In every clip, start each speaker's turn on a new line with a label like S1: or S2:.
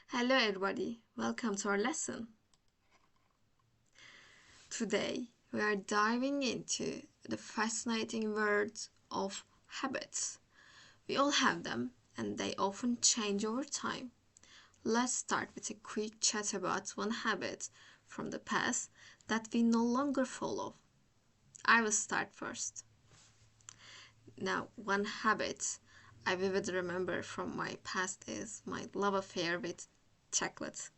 S1: Hello, everybody. Welcome to our lesson. Today, we are diving into the fascinating world of habits. We all have them, and they often change over time. Let's start with a quick chat about one habit from the past that we no longer follow. I will start first. Now, one habit I vividly remember from my past is my love affair with chocolate.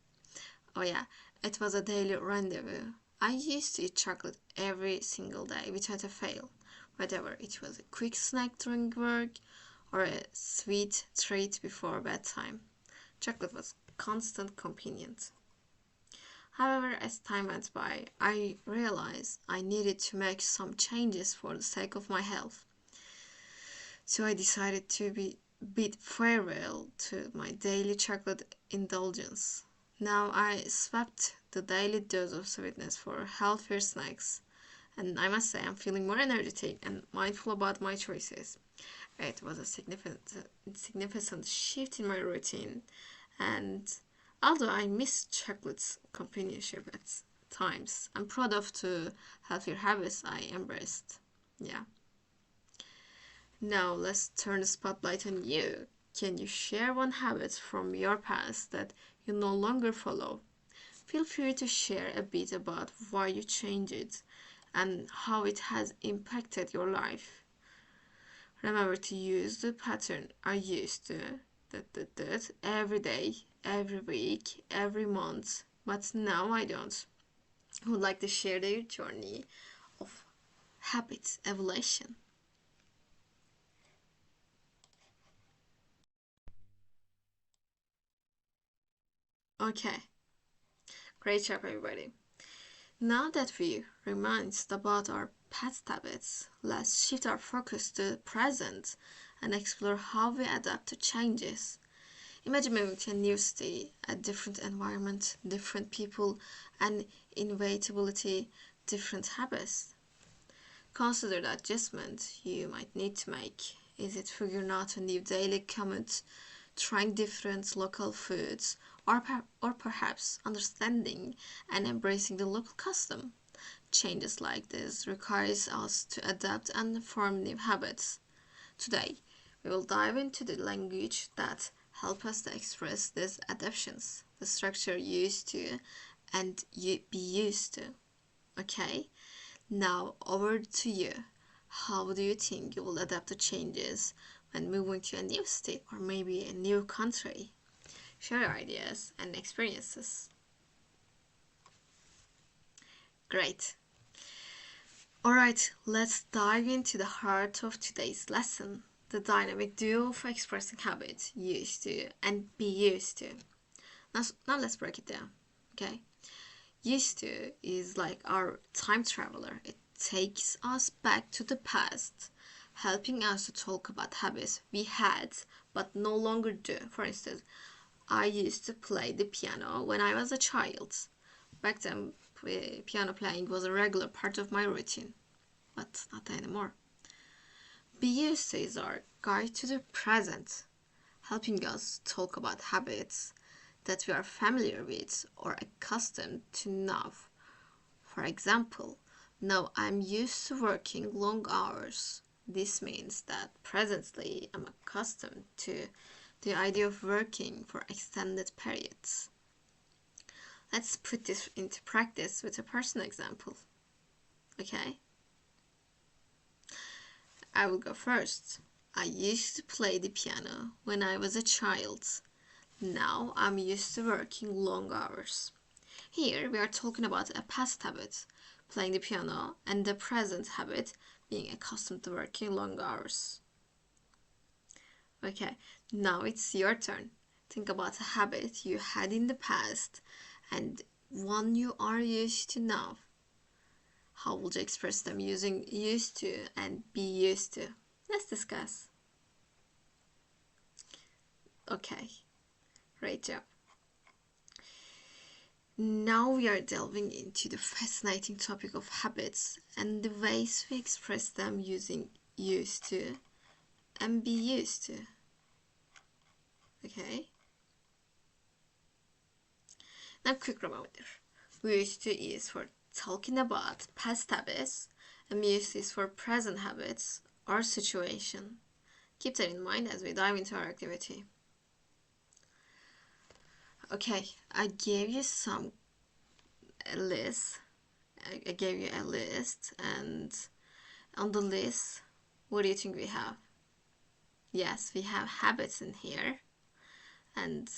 S1: Oh yeah, it was a daily rendezvous. I used to eat chocolate every single day without a fail, whether it was a quick snack during work or a sweet treat before bedtime. Chocolate was constant companion. However, as time went by, I realized I needed to make some changes for the sake of my health. So I decided to bid farewell to my daily chocolate indulgence. Now I swapped the daily dose of sweetness for healthier snacks, and I must say I'm feeling more energetic and mindful about my choices. It was a significant shift in my routine, and although I miss chocolate's companionship at times, I'm proud of the healthier habits I embraced. Yeah. Now let's turn the spotlight on you. Can you share one habit from your past that you no longer follow? Feel free to share a bit about why you changed it and how it has impacted your life. Remember to use the pattern I used to every day, every week, every month, but now I don't. Who would like to share their journey of habit evolution? Okay, great job, everybody. Now that we reminisced about our past habits, let's shift our focus to the present and explore how we adapt to changes. Imagine moving to a new city, a different environment, different people, and inevitability, different habits. Consider the adjustment you might need to make. Is it figuring out a new daily commute, trying different local foods, or perhaps understanding and embracing the local custom? Changes like this requires us to adapt and form new habits. Today, we will dive into the language that help us to express these adaptations, the structure used to and be used to. Okay? Now over to you. How do you think you will adapt to changes when moving to a new state or maybe a new country? Share your ideas and experiences. Great. Alright, let's dive into the heart of today's lesson, the dynamic duo of expressing habits, used to and be used to. Now let's break it down, okay? Used to is like our time traveler. It takes us back to the past, helping us to talk about habits we had but no longer do. For instance, I used to play the piano when I was a child. Back then, piano playing was a regular part of my routine, but not anymore. Be used to is our guide to the present, helping us talk about habits that we are familiar with or accustomed to now. For example, now I'm used to working long hours. This means that presently I'm accustomed to the idea of working for extended periods. Let's put this into practice with a personal example. Okay? I will go first. I used to play the piano when I was a child. Now I'm used to working long hours. Here we are talking about a past habit, playing the piano, and the present habit, being accustomed to working long hours. Okay, now it's your turn. Think about a habit you had in the past and one you are used to now. How would you express them using used to and be used to? Let's discuss. Okay, great job. Now we are delving into the fascinating topic of habits and the ways we express them using used to and be used to. Okay? Now, quick reminder. We used to is for talking about past habits, and we used is for present habits or situation. Keep that in mind as we dive into our activity. Okay, I gave you a list. I gave you a list, and on the list, what do you think we have? Yes, we have habits in here, and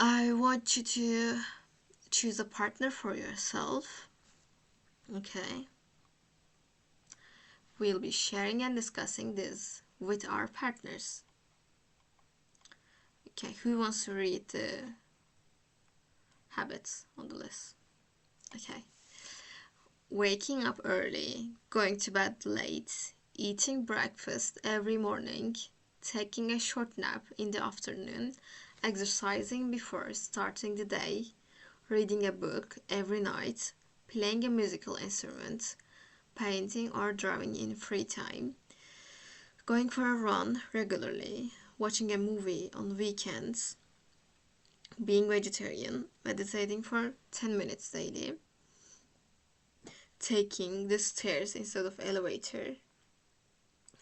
S1: I want you to choose a partner for yourself. Okay, we'll be sharing and discussing this with our partners. Okay, who wants to read the habits on the list? Okay. Waking up early, going to bed late, eating breakfast every morning, taking a short nap in the afternoon, exercising before starting the day, reading a book every night, playing a musical instrument, painting or drawing in free time, going for a run regularly, watching a movie on weekends, being vegetarian, meditating for 10 minutes daily, taking the stairs instead of elevator,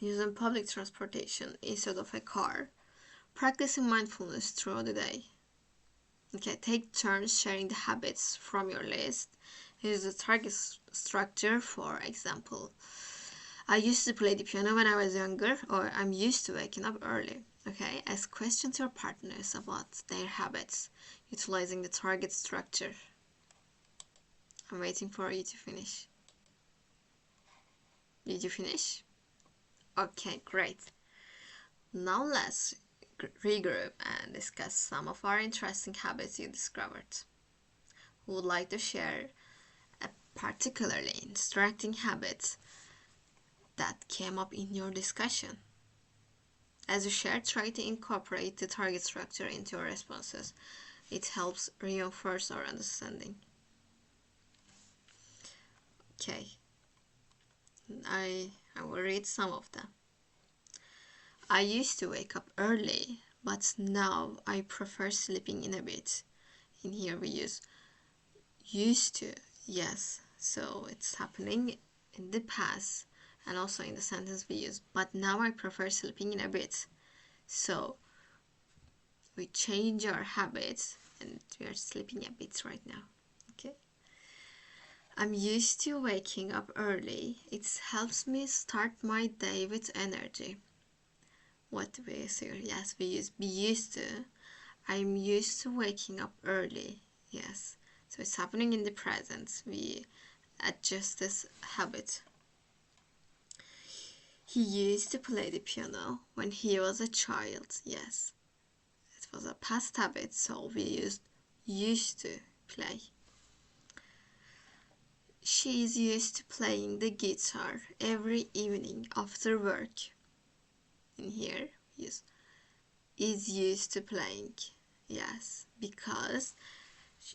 S1: using public transportation instead of a car, practicing mindfulness throughout the day. Okay, take turns sharing the habits from your list. Here's the target structure, for example. I used to play the piano when I was younger, or I'm used to waking up early. Okay, ask questions to your partners about their habits, utilizing the target structure. I'm waiting for you to finish. Did you finish? Okay, great. Now let's regroup and discuss some of our interesting habits you discovered. We would like to share a particularly interesting habit that came up in your discussion. As you share, try to incorporate the target structure into your responses. It helps reinforce our understanding. Okay, I will read some of them. I used to wake up early, but now I prefer sleeping in a bit. In here we use used to, yes, so it's happening in the past, and also in the sentence we use, but now I prefer sleeping in a bit. So we change our habits and we are sleeping a bit right now. Okay, I'm used to waking up early. It helps me start my day with energy. What do we say? Yes, we use be used to. I'm used to waking up early. Yes, so it's happening in the present. We adjust this habit. He used to play the piano when he was a child. Yes, it was a past habit, so we used to play. She is used to playing the guitar every evening after work. In here, is used to playing. Yes, because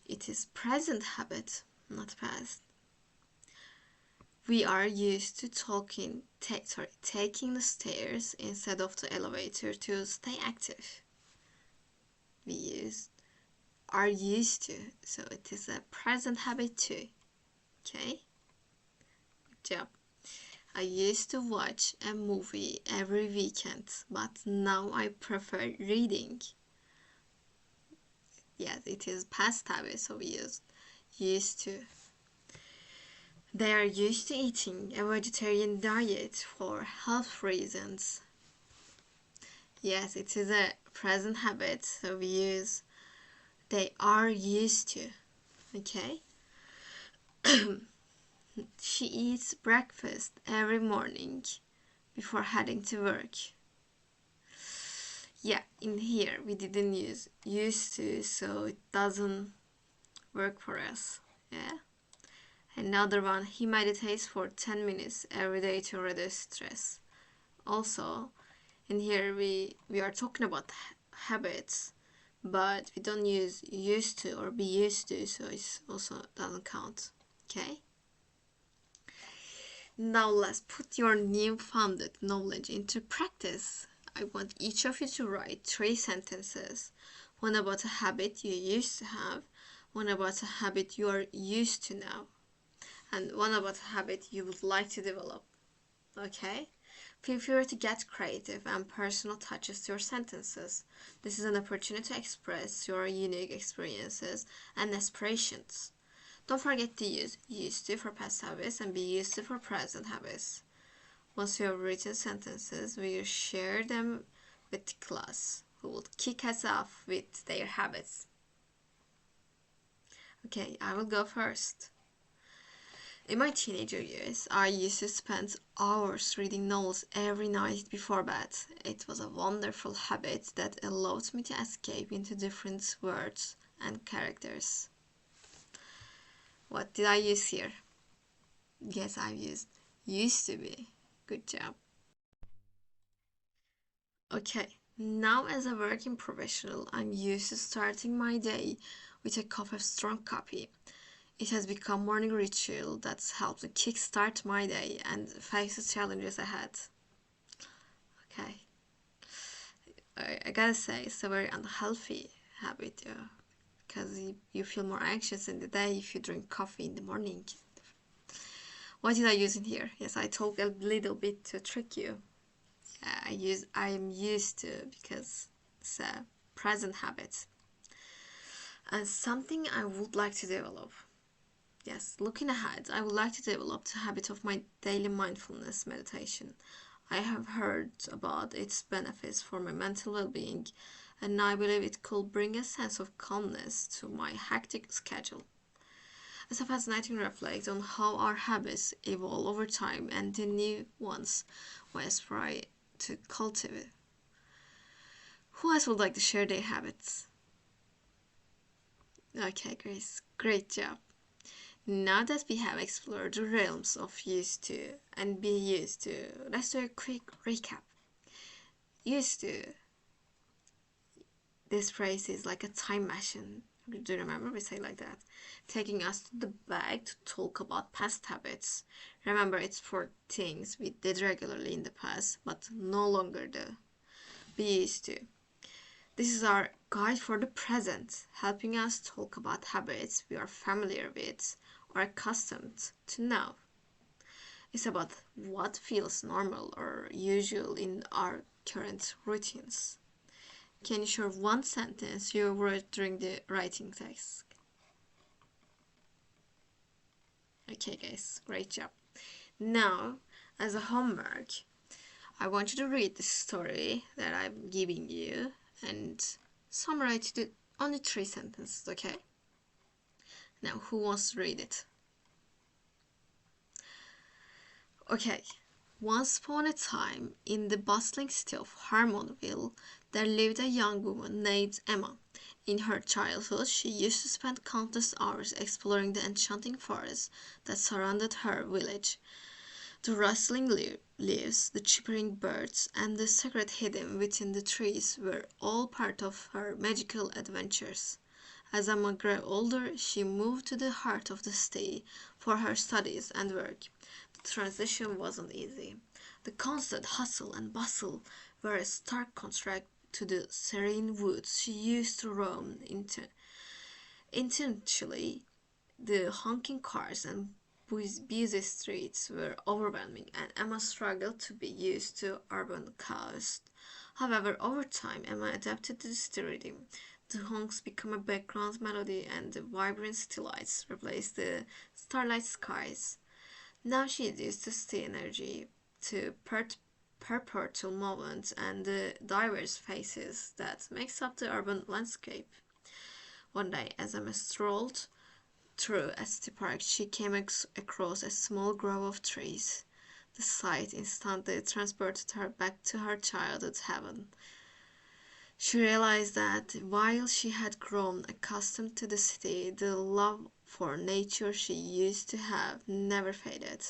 S1: it is present habit, not past. We are used to taking the stairs instead of the elevator to stay active. We are used to, so it is a present habit too. Okay, good job. I used to watch a movie every weekend, but now I prefer reading. Yes, it is past habit, so we used to. They are used to eating a vegetarian diet for health reasons. Yes, it is a present habit, so we use they are used to. Okay. She eats breakfast every morning before heading to work. Yeah, in here we didn't use used to, so it doesn't work for us. Yeah. Another one, he meditates for 10 minutes every day to reduce stress. Also, in here we are talking about habits, but we don't use used to or be used to, so it also doesn't count. Okay? Now let's put your newfound knowledge into practice. I want each of you to write 3 sentences. One about a habit you used to have, one about a habit you are used to now, and one about a habit you would like to develop. Okay? Feel free to get creative and personal touches to your sentences. This is an opportunity to express your unique experiences and aspirations. Don't forget to use used to for past habits and be used to for present habits. Once you have written sentences, we will share them with the class, who will kick us off with their habits. Okay, I will go first. In my teenager years, I used to spend hours reading novels every night before bed. It was a wonderful habit that allowed me to escape into different worlds and characters. What did I use here? Yes, I used to be. Good job. Okay, now as a working professional, I'm used to starting my day with a cup of strong coffee. It has become morning ritual that's helped me kickstart my day and face the challenges ahead. Okay, I gotta say it's a very unhealthy habit, yeah, because you feel more anxious in the day if you drink coffee in the morning. What did I use in here? Yes, I talk a little bit to trick you. I'm used to because it's a present habit and something I would like to develop. Yes, looking ahead, I would like to develop the habit of my daily mindfulness meditation. I have heard about its benefits for my mental well-being, and I believe it could bring a sense of calmness to my hectic schedule. It's a fascinating reflect on how our habits evolve over time and the new ones we aspire to cultivate. Who else would like to share their habits? Okay, Grace, great job. Now that we have explored the realms of used to and be used to, let's do a quick recap. Used to, this phrase is like a time machine. Do you remember we say like that? Taking us to the back to talk about past habits. Remember, it's for things we did regularly in the past, but no longer do. Be used to. This is our guide for the present, helping us talk about habits we are familiar with or accustomed to now. It's about what feels normal or usual in our current routines. Can you share one sentence you wrote during the writing task? Okay, guys, great job. Now, as a homework, I want you to read the story that I'm giving you and summarize the only 3 sentences, okay? Now, who wants to read it? Okay. Once upon a time, in the bustling city of Harmonville, there lived a young woman named Emma. In her childhood, she used to spend countless hours exploring the enchanting forest that surrounded her village. The rustling leaves, the chirping birds, and the secret hidden within the trees were all part of her magical adventures. As Emma grew older, she moved to the heart of the city for her studies and work. The transition wasn't easy. The constant hustle and bustle were a stark contrast to the serene woods she used to roam into. Intentionally, the honking cars and busy streets were overwhelming, and Emma struggled to be used to urban chaos. However, over time, Emma adapted to the city rhythm. The honks became a background melody, and the vibrant city lights replaced the starlight skies. Now she is used to city energy, to perpetual movement, and the diverse faces that makes up the urban landscape. One day, as Emma strolled through a city park, she came across a small grove of trees. The sight instantly transported her back to her childhood heaven. She realized that while she had grown accustomed to the city, the love for nature she used to have never faded.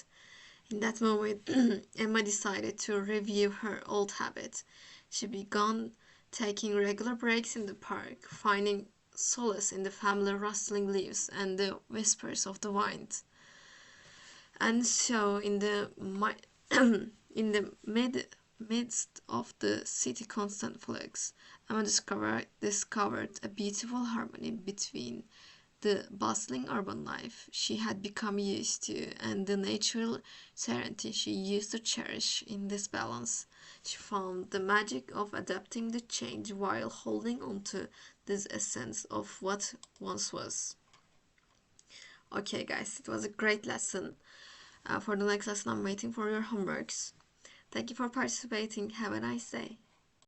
S1: In that moment, Emma decided to review her old habit. She began taking regular breaks in the park, finding solace in the familiar rustling leaves and the whispers of the wind. And so, in the in the midst of the city constant flux, Emma discovered a beautiful harmony between the bustling urban life she had become used to and the natural serenity she used to cherish. In this balance, she found the magic of adapting to change while holding on to this essence of what once was. Okay, guys, it was a great lesson. For the next lesson, I'm waiting for your homeworks. Thank you for participating. Have a nice day.